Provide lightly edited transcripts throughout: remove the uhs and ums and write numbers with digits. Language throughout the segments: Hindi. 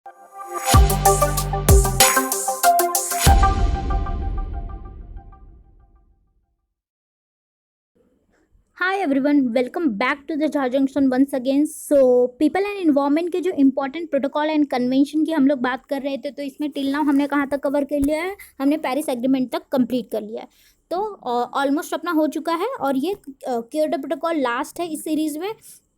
Hi everyone, welcome back to the Jhar junction once again. So people and environment के जो इंपॉर्टेंट प्रोटोकॉल एंड कन्वेंशन की हम लोग बात कर रहे थे, तो इसमें टिल नाउ हमने कहाँ तक कवर कर लिया है? हमने पेरिस एग्रीमेंट तक कंप्लीट कर लिया है। तो ऑलमोस्ट अपना हो चुका है और ये क्योटो प्रोटोकॉल लास्ट है इस सीरीज में।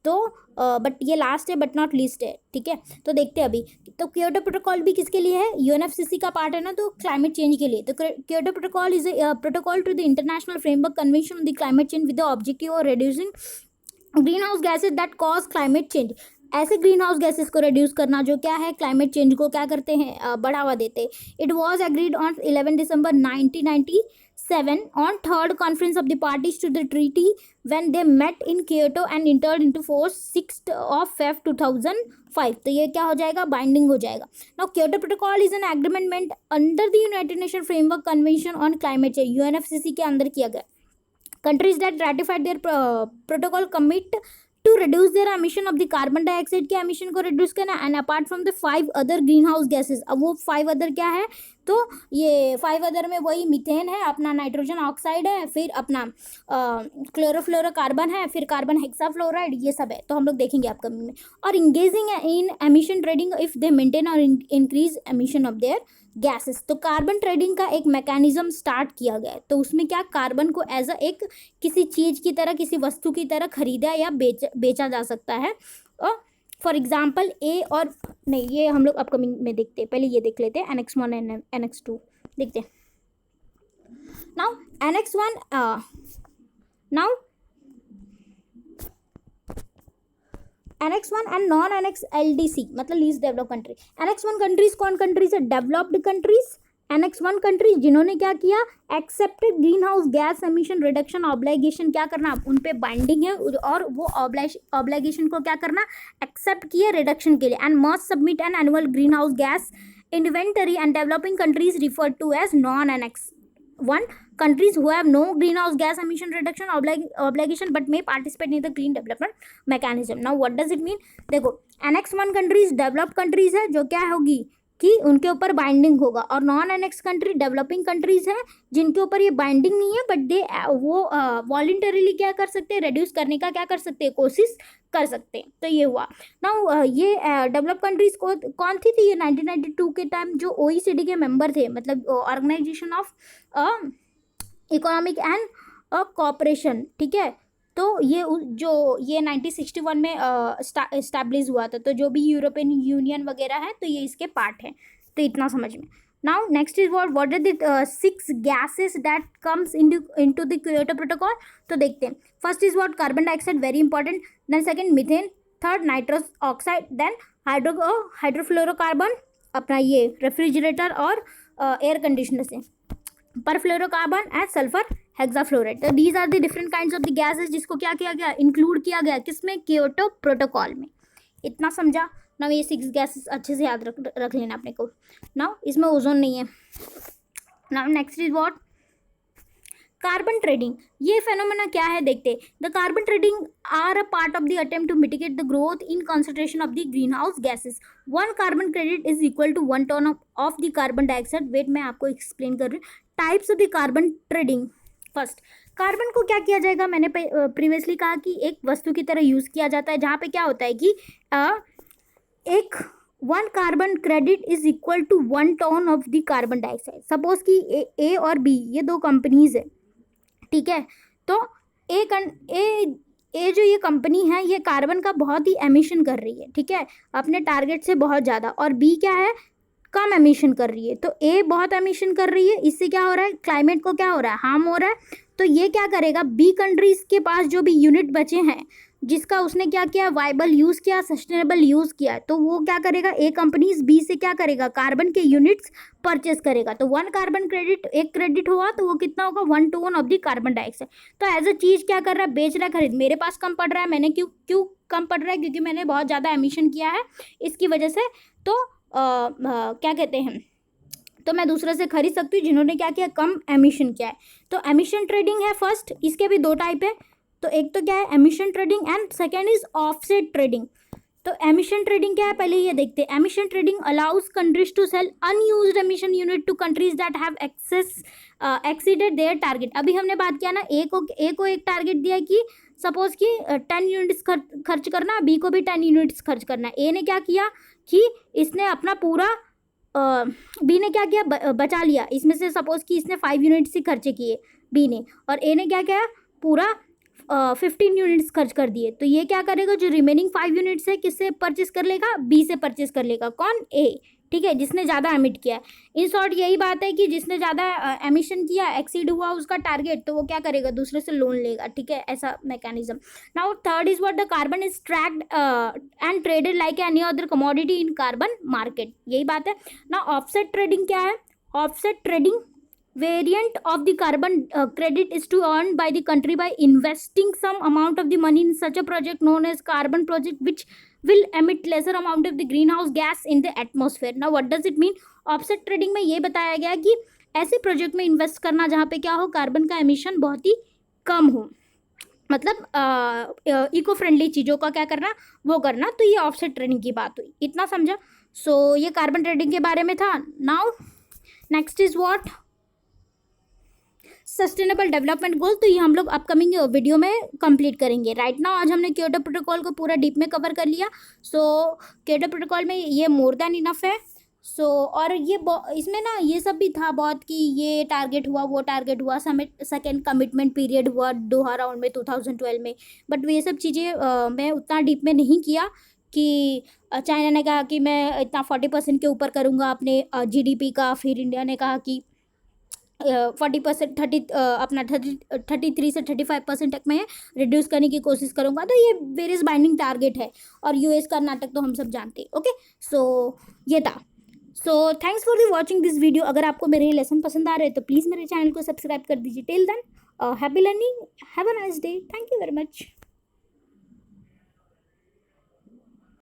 तो बट ये लास्ट है बट नॉट लीस्ट है, ठीक है। तो देखते हैं अभी। तो क्योटो प्रोटोकॉल भी किसके लिए है? यूएनएफसीसी का पार्ट है ना, तो क्लाइमेट चेंज के लिए। तो Kyoto protocol is a protocol to the international framework convention on the climate change with the objective of reducing green house gases that cause climate change. ऐसे ग्रीन हाउस गैसेस को रिड्यूस करना जो क्या है, क्लाइमेट चेंज को क्या करते हैं, बढ़ावा देते। It was agreed on 11 December 1997 on third conference of the parties to the treaty when they met in Kyoto and entered into force 6th of Feb 2005। तो ये क्या हो जाएगा? बाइंडिंग हो जाएगा। Now Kyoto Protocol is an agreement meant under the United Nations Framework Convention on Climate Change, UNFCCC के अंदर किया गया। Countries that ratified their protocol commit to reduce their emission of the carbon dioxide के emission को reduce करना, and apart from the 5 other greenhouse gases। अब वो 5 other क्या है? तो ये 5 अदर में वही मीथेन है, अपना नाइट्रोजन ऑक्साइड है, फिर अपना क्लोरोफ्लोरोकार्बन है, फिर कार्बन हेक्साफ्लोराइड, ये सब है। तो हम लोग देखेंगे अपकमिंग में। और engaging in emission trading if they maintain और increase emission of their gases. तो कार्बन ट्रेडिंग का एक मैकेनिज्म स्टार्ट किया गया है। तो उसमें क्या, कार्बन को एज अ एक किसी चीज़ की तरह, किसी वस्तु की तरह खरीदा या बेचा जा सकता है। और फॉर एग्जाम्पल ए और नहीं, ये हम लोग अपकमिंग में देखते हैं। पहले ये देख लेते हैं एनेक्स 1 एंड एनेक्स 2 देखते हैं। Now annex 1 now annex 1 and non annex LDC मतलब least develop country. Annex 1 countries कौन कंट्रीज है? Developed countries. एनेक्स 1 कंट्रीज जिन्होंने क्या किया, accepted green house gas emission reduction obligation. क्या करना? उन पे बाइंडिंग है और वो ऑब्लिगेशन को क्या करना, एक्सेप्ट किए रिडक्शन के लिए। And must submit an annual green house gas inventory and developing countries referred to as non annex 1 countries who have no greenhouse gas emission reduction obligation but may participate in the clean development mechanism। Now what does it mean? देखो, annex 1 countries डेवलप्ड कंट्रीज है जो क्या होगी कि उनके ऊपर बाइंडिंग होगा, और non annex country developing countries हैं जिनके ऊपर ये बाइंडिंग नहीं है, बट दे वो वॉलंटरीली क्या कर सकते हैं, रिड्यूस करने का क्या कर सकते हैं, कोशिश कर सकते हैं। तो ये हुआ ना। ये डेवलप कंट्रीज को कौन थी? थी ये 1992 के टाइम जो OECD के मेंबर थे, मतलब organisation of economic and cooperation, ठीक है। तो ये जो ये 1961 में इस्टेब्लिश हुआ था। तो जो भी यूरोपियन यूनियन वगैरह है तो ये इसके पार्ट है। तो इतना समझ में। Now next is what are the 6 gases that comes into the Kyoto protocol. तो देखते हैं। First is what? Carbon dioxide, very important. Then second methane, third nitrous oxide, then hydrofluorocarbon, अपना ये रेफ्रिजरेटर और एयर कंडीशनर से, परफ्लोरोकार्बन एंड सल्फर हेक्साफ्लोराइड। तो these are the different kinds of the gases जिसको क्या किया गया, इंक्लूड किया गया किसमें, क्योटो प्रोटोकॉल में। इतना समझा ना? ये 6 गैसेस अच्छे से याद रख लेना अपने को। नाउ इसमें ओजोन नहीं है। Now next is what? Carbon trading. ये फेनोमेना क्या है देखते। The carbon trading are a part of the attempt to mitigate the growth in concentration of the green house gases. 1 carbon credit is equal to 1 ton of the carbon dioxide. Wait मैं आपको एक्सप्लेन कर रही हूँ types of the carbon trading. First, carbon को क्या किया जाएगा, मैंने प्रीवियसली कहा कि एक वस्तु की तरह यूज किया जाता है, जहाँ पे क्या होता है कि एक 1 carbon credit is equal to 1 ton of the carbon dioxide. Suppose कि ए और बी ये 2 कंपनीज है, ठीक है। तो ए जो ये कंपनी है ये कार्बन का बहुत ही एमिशन कर रही है, ठीक है, अपने टारगेट से बहुत ज़्यादा, और बी क्या है, कम एमिशन कर रही है। तो ए बहुत एमिशन कर रही है, इससे क्या हो रहा है, क्लाइमेट को क्या हो रहा है, हार्म हो रहा है। तो ये क्या करेगा, बी कंट्रीज के पास जो भी यूनिट बचे हैं जिसका उसने क्या किया, वाइबल यूज़ किया, सस्टेनेबल यूज़ किया, तो वो क्या करेगा, ए कंपनीज बी से क्या करेगा, कार्बन के यूनिट्स परचेस करेगा। तो 1 कार्बन क्रेडिट, एक क्रेडिट हुआ तो वो कितना होगा, 1 ton of the carbon dioxide. तो एज अ चीज़ क्या कर रहा है, बेच रहा है, खरीद। मेरे पास कम पड़ रहा है, मैंने क्यों कम पड़ रहा है, क्योंकि मैंने बहुत ज़्यादा एमिशन किया है इसकी वजह से। तो क्या कहते हैं, तो मैं दूसरे से खरीद सकती हूँ जिन्होंने क्या किया, कम एमिशन किया है। तो एमिशन ट्रेडिंग है फर्स्ट, इसके भी 2 टाइप है। तो एक तो क्या है, emission trading, and second is offset trading. तो एमिशन ट्रेडिंग क्या है पहले ये देखते हैं। Emission trading allows countries to sell unused emission unit to countries that have exceeded their target. अभी हमने बात किया ना, ए को एक टारगेट दिया कि सपोज कि 10 यूनिट्स खर्च करना, बी को भी 10 यूनिट्स खर्च करना। ए ने क्या किया कि इसने अपना पूरा बी ने क्या किया, बचा लिया इसमें से। सपोज कि इसने 5 यूनिट्स ही खर्चे किए बी ने, और ए ने क्या किया, पूरा 15 यूनिट्स खर्च कर दिए। तो ये क्या करेगा, जो रिमेनिंग 5 यूनिट्स है किससे परचेस कर लेगा, बी से परचेस कर लेगा। कौन, ए, ठीक है, जिसने ज़्यादा एमिट किया है। इन शॉर्ट यही बात है कि जिसने ज़्यादा एमिशन किया, एक्सीड हुआ उसका टारगेट, तो वो क्या करेगा, दूसरे से लोन लेगा, ठीक है, ऐसा mechanism. Now third is what, the carbon is tracked and traded like any other commodity in carbon market, यही बात है ना। ऑफसेट ट्रेडिंग क्या है, offset trading variant of the carbon credit is to earn by the country by investing some amount of the money in such a project known as carbon project which will emit lesser amount of the greenhouse gas in the atmosphere. Now what does it mean? offset trading में ये बताया गया कि ऐसे प्रोजेक्ट में इन्वेस्ट करना जहाँ पे क्या हो, कार्बन का एमिशन बहुत ही कम हो, मतलब इको फ्रेंडली चीज़ों का क्या करना, वो करना। तो ये ऑफसेट ट्रेडिंग की बात हुई, इतना समझा। सो ये कार्बन ट्रेडिंग के बारे में था। Now next is what, sustainable development goal. तो ये हम लोग अपकमिंग वीडियो में कंप्लीट करेंगे। राइट नाउ आज हमने क्योटो प्रोटोकॉल को पूरा डीप में कवर कर लिया। सो क्योटो प्रोटोकॉल में ये मोर देन इनफ है। सो और ये इसमें ना ये सब भी था बहुत कि ये टारगेट हुआ, वो टारगेट हुआ, सेकेंड कमिटमेंट पीरियड हुआ दोहा राउंड में 2012 में। बट ये सब चीज़ें मैं उतना डीप में नहीं किया कि चाइना ने कहा कि मैं इतना 40% के ऊपर करूँगा अपने GDP का, फिर इंडिया ने कहा कि 40% 33 से 35% तक मैं रिड्यूस करने की कोशिश करूँगा। तो ये वेरियस बाइंडिंग टारगेट है, और यूएस का नाटक तो हम सब जानते हैं। ओके, सो ये था। So thanks for the watching this video. अगर आपको मेरे लेसन पसंद आ रहे हैं तो प्लीज़ मेरे चैनल को सब्सक्राइब कर दीजिए। Till than happy learning, have a nice day, thank you very much.